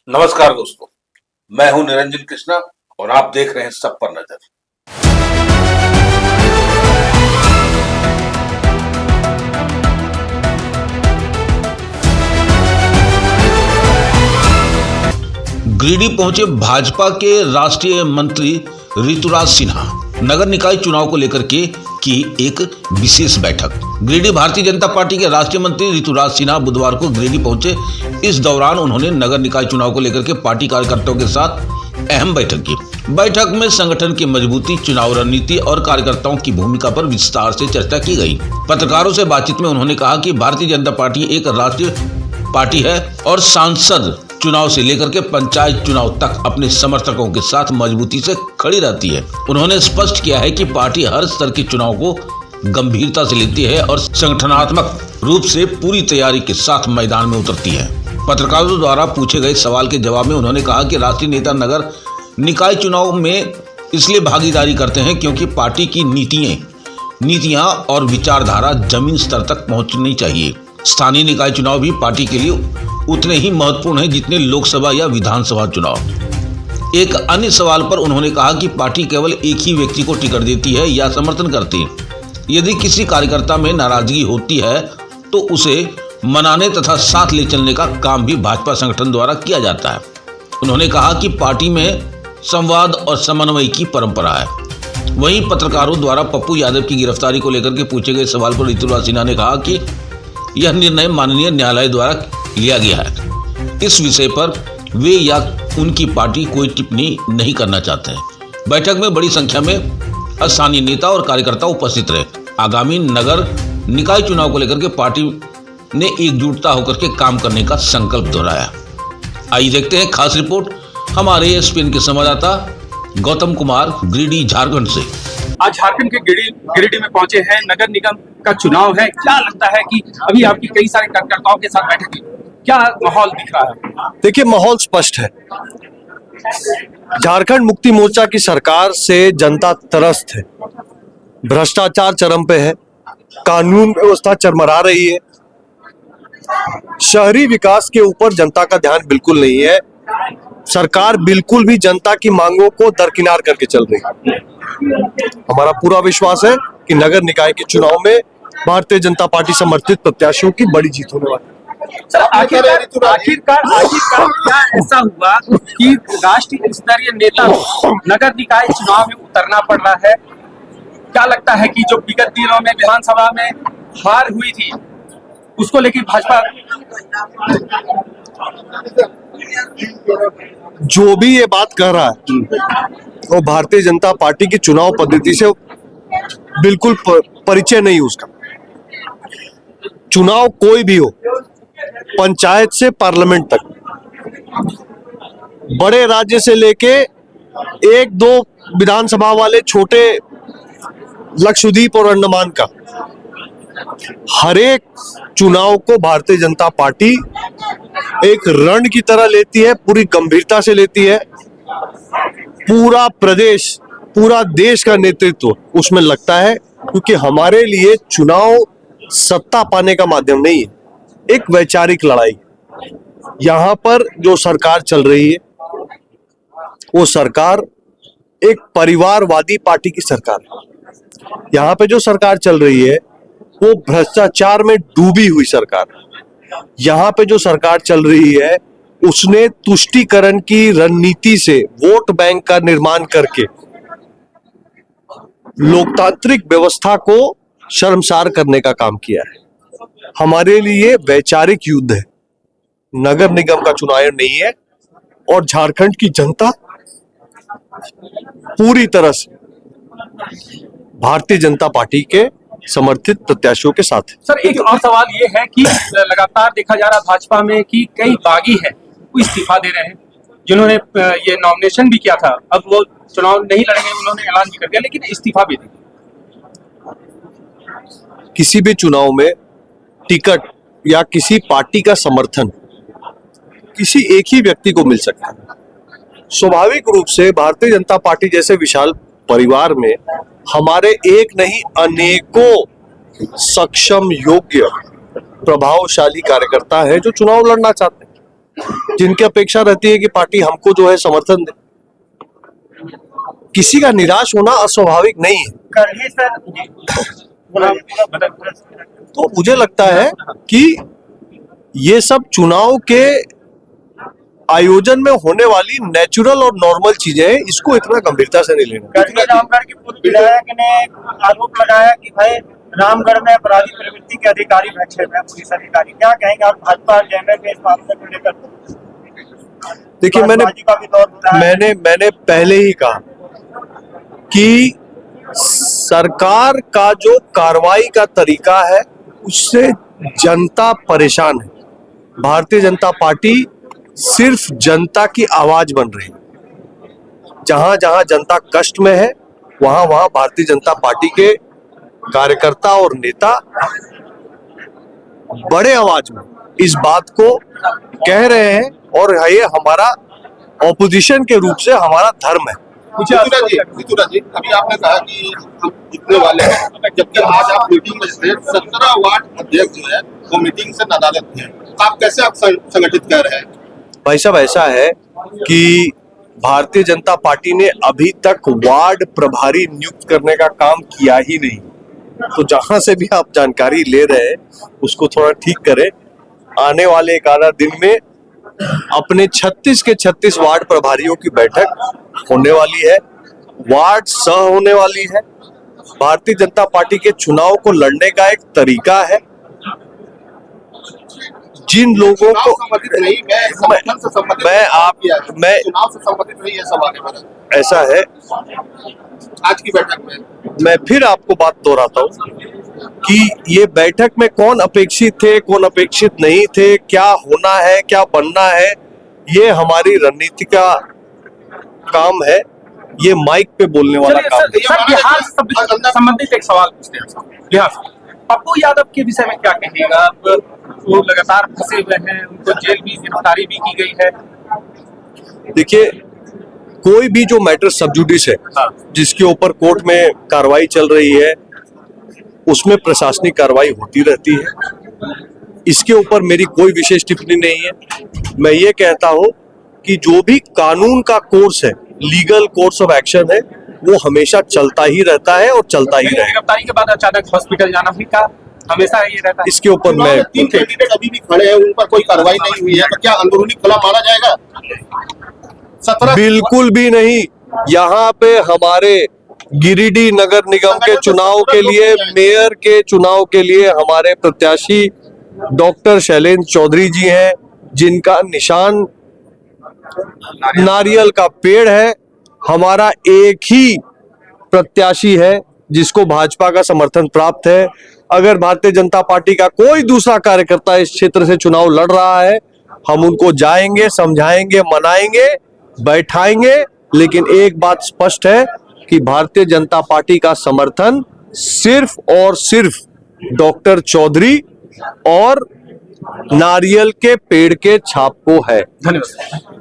नमस्कार दोस्तों, मैं हूं निरंजन कृष्णा और आप देख रहे हैं सब पर नजर। गिरिडीह पहुंचे भाजपा के राष्ट्रीय मंत्री ऋतुराज सिन्हा। नगर निकाय चुनाव को लेकर के की एक विशेष बैठक। गिरिडीह भारतीय जनता पार्टी के राष्ट्रीय मंत्री ऋतुराज सिन्हा बुधवार को गिरिडीह पहुंचे। इस दौरान उन्होंने नगर निकाय चुनाव को लेकर के पार्टी कार्यकर्ताओं के साथ अहम बैठक की। बैठक में संगठन की मजबूती, चुनाव रणनीति और कार्यकर्ताओं की भूमिका पर विस्तार से चर्चा की गई। पत्रकारों से बातचीत में उन्होंने कहा कि भारतीय जनता पार्टी एक राष्ट्रीय पार्टी है और सांसद चुनाव से लेकर के पंचायत चुनाव तक अपने समर्थकों के साथ मजबूती से खड़ी रहती है। उन्होंने स्पष्ट किया है कि पार्टी हर स्तर के चुनाव को गंभीरता से लेती है और संगठनात्मक रूप से पूरी तैयारी के साथ मैदान में उतरती है। पत्रकारों द्वारा पूछे गए सवाल के जवाब में उन्होंने कहा कि राष्ट्रीय नेता नगर निकाय चुनाव में इसलिए भागीदारी करते हैं क्योंकि पार्टी की नीतियां और विचारधारा जमीन स्तर तक पहुंचनी चाहिए। स्थानीय निकाय चुनाव भी पार्टी के लिए उतने ही महत्वपूर्ण है जितने लोकसभा या विधानसभा चुनाव। एक अन्य सवाल पर उन्होंने कहा कि पार्टी केवल एक ही व्यक्ति को टिकट देती है या समर्थन करती है। यदि किसी कार्यकर्ता में नाराजगी होती है तो उसे मनाने तथा साथ ले चलने का काम भी भाजपा संगठन द्वारा किया जाता है। उन्होंने कहा कि पार्टी में संवाद और समन्वय की परंपरा है। वहीं पत्रकारों द्वारा पप्पू यादव की गिरफ्तारी को लेकर के पूछे गए सवाल पर ऋतुराज सिन्हा ने कहा कि यह निर्णय माननीय न्यायालय द्वारा लिया गया है। इस विषय पर वे या उनकी पार्टी कोई टिप्पणी नहीं करना चाहते हैं। बैठक में बड़ी संख्या में स्थानीय नेता और कार्यकर्ता उपस्थित रहे। आगामी नगर निकाय चुनाव को लेकर के पार्टी ने एकजुटता होकर के काम करने का संकल्प दोहराया। आइए देखते हैं खास रिपोर्ट हमारे एसपीएन के संवाददाता गौतम कुमार गिरिडीह झारखंड से। आज झारखंड के गिरिडीह में पहुंचे हैं। नगर निगम का चुनाव है। क्या लगता है कि अभी आपकी कई सारे कार्यकर्ताओं के साथ बैठक की, क्या माहौल दिख रहा है? देखिए, माहौल स्पष्ट है। झारखंड मुक्ति मोर्चा की सरकार से जनता त्रस्त है। भ्रष्टाचार चरम पे है, कानून व्यवस्था चरमरा रही है, शहरी विकास के ऊपर जनता का ध्यान बिल्कुल नहीं है। सरकार बिल्कुल भी जनता की मांगों को दरकिनार करके चल रही है। हमारा पूरा विश्वास है कि नगर निकाय के चुनाव में भारतीय जनता पार्टी समर्थित प्रत्याशियों की बड़ी जीत होने वाली है। सर, आखिरकार क्या ऐसा हुआ कि राष्ट्रीय स्तरीय नेता नगर निकाय चुनाव में उतरना पड़ रहा है? क्या लगता है कि जो विगत दिनों में विधानसभा में हार हुई थी उसको लेकर भाजपा जो भी ये बात कह रहा है वो भारतीय जनता पार्टी की चुनाव पद्धति से बिल्कुल परिचय नहीं उसका। चुनाव कोई भी हो, पंचायत से पार्लियामेंट तक, बड़े राज्य से लेके एक दो विधानसभा वाले छोटे लक्षद्वीप और अंडमान का, हर एक चुनाव को भारतीय जनता पार्टी एक रण की तरह लेती है, पूरी गंभीरता से लेती है। पूरा प्रदेश, पूरा देश का नेतृत्व उसमें लगता है, क्योंकि हमारे लिए चुनाव सत्ता पाने का माध्यम नहीं है, एक वैचारिक लड़ाई। यहां पर जो सरकार चल रही है वो सरकार एक परिवारवादी पार्टी की सरकार है। यहां पे जो सरकार चल रही है वो भ्रष्टाचार में डूबी हुई सरकार है। यहां पे जो सरकार चल रही है उसने तुष्टीकरण की रणनीति से वोट बैंक का निर्माण करके लोकतांत्रिक व्यवस्था को शर्मसार करने का काम किया है। हमारे लिए वैचारिक युद्ध है, नगर निगम का चुनाव नहीं है। और झारखंड की जनता पूरी तरह से भारतीय जनता पार्टी के समर्थित प्रत्याशियों के साथ। सर, एक और सवाल ये है कि लगातार देखा जा रहा भाजपा में कि कई बागी है वो इस्तीफा दे रहे हैं। जिन्होंने ये नॉमिनेशन भी किया था, अब वो चुनाव नहीं लड़ेंगे, उन्होंने ऐलान भी कर दिया, लेकिन इस्तीफा भी दिया। किसी भी चुनाव में टिकट या किसी पार्टी का समर्थन किसी एक ही व्यक्ति को मिल सकता है। स्वाभाविक रूप से भारतीय जनता पार्टी जैसे विशाल परिवार में हमारे एक नहीं अनेकों सक्षम, योग्य, प्रभावशाली कार्यकर्ता है जो चुनाव लड़ना चाहते हैं। जिनकी अपेक्षा रहती है कि पार्टी हमको जो है समर्थन दे। किसी का निराश होना अस्वाभाविक नहीं है। तो मुझे लगता है कि ये सब चुनाव के आयोजन में होने वाली नेचुरल और नॉर्मल चीजें हैं, इसको इतना गंभीरता से नहीं लेना। कल रामगढ़ की पूर्व विधायक ने आरोप लगाया कि भाई रामगढ़ में अपराधी प्रवृत्ति के अधिकारी बैठे हुए हैं, पुलिस अधिकारी। क्या कहेंगे आप भाजपा एजेंडे के इस मामले को लेकर? देखिए, मैंने पहले ही कहा कि सरकार का जो कार्रवाई का तरीका है उससे जनता परेशान है। भारतीय जनता पार्टी सिर्फ जनता की आवाज बन रही है। जहां जहां जनता कष्ट में है वहां वहां भारतीय जनता पार्टी के कार्यकर्ता और नेता बड़े आवाज में इस बात को कह रहे हैं और ये हमारा ऑपोजिशन के रूप से हमारा धर्म है। ऋतुराज जी, अभी आपने कहा कि हम जीतने वाले हैं, जबकि आज आप मीटिंग में थे, 17 वार्ड अध्यक्ष जो है वो मीटिंग से नदारद थे। आप कैसे आप संगठित कर रहे हैं? भाई साहब, ऐसा है कि भारतीय जनता पार्टी ने अभी तक वार्ड प्रभारी नियुक्त करने का काम किया ही नहीं। तो जहां से भी आप जानकारी ले रहे हैं उसको थोड़ा ठीक करें। आने वाले एक आधा दिन में अपने 36 के 36 वार्ड प्रभारियों की बैठक होने वाली है, वार्ड सह होने वाली है। भारतीय जनता पार्टी के चुनाव को लड़ने का एक तरीका है। जिन लोगों को मैं चुनाव से संबंधित नहीं है सवाल है। ऐसा है, आज की बैठक में मैं फिर आपको बात दोहराता हूं कि ये बैठक में कौन अपेक्षित थे, कौन अपेक्षित नहीं थे, क्या होना है, क्या बनना है, ये हमारी रणनीति का काम है। ये माइक पे बोलने वाला काम है। सर, बिहार से संबंधित एक सवाल पूछते हैं। बिहार से पप्पू यादव के विषय में क्या कहिएगा? अब वो लगातार फंसे हुए हैं, उनको जेल भी, गिरफ्तारी भी की गई है। देखिए, कोई भी जो मैटर सब जुडिस है, जिसके ऊपर कोर्ट में कार्रवाई चल रही है, उसमें प्रशासनिक कार्रवाई होती रहती है। इसके ऊपर मेरी कोई विशेष टिप्पणी नहीं है। मैं ये कहता हूं कि जो भी कानून का कोर्स है, लीगल कोर्स ऑफ एक्शन है, वो हमेशा चलता ही रहता है और चलता ही रहेगा। गिरफ्तारी के बाद अचानक हॉस्पिटल जाना भी का हमेशा ये रहता है। इसके ऊपर मैं 3 कैंडिडेट अभी भी खड़े हैं, उन पर कोई कार्रवाई नहीं हुई है, तो क्या अंदरूनी खुला मारा जाएगा? 17 बिल्कुल भी नहीं। यहाँ पे हमारे गिरिडीह नगर निगम के चुनाव के लिए, मेयर के चुनाव के लिए हमारे प्रत्याशी डॉक्टर शैलेंद्र चौधरी जी हैं, जिनका निशान नारियल का पेड़ है। हमारा एक ही प्रत्याशी है जिसको भाजपा का समर्थन प्राप्त है। अगर भारतीय जनता पार्टी का कोई दूसरा कार्यकर्ता इस क्षेत्र से चुनाव लड़ रहा है, हम उनको जाएंगे, समझाएंगे, मनाएंगे, बैठाएंगे। लेकिन एक बात स्पष्ट है कि भारतीय जनता पार्टी का समर्थन सिर्फ और सिर्फ डॉक्टर चौधरी और नारियल के पेड़ के छाप को है। धन्यवाद।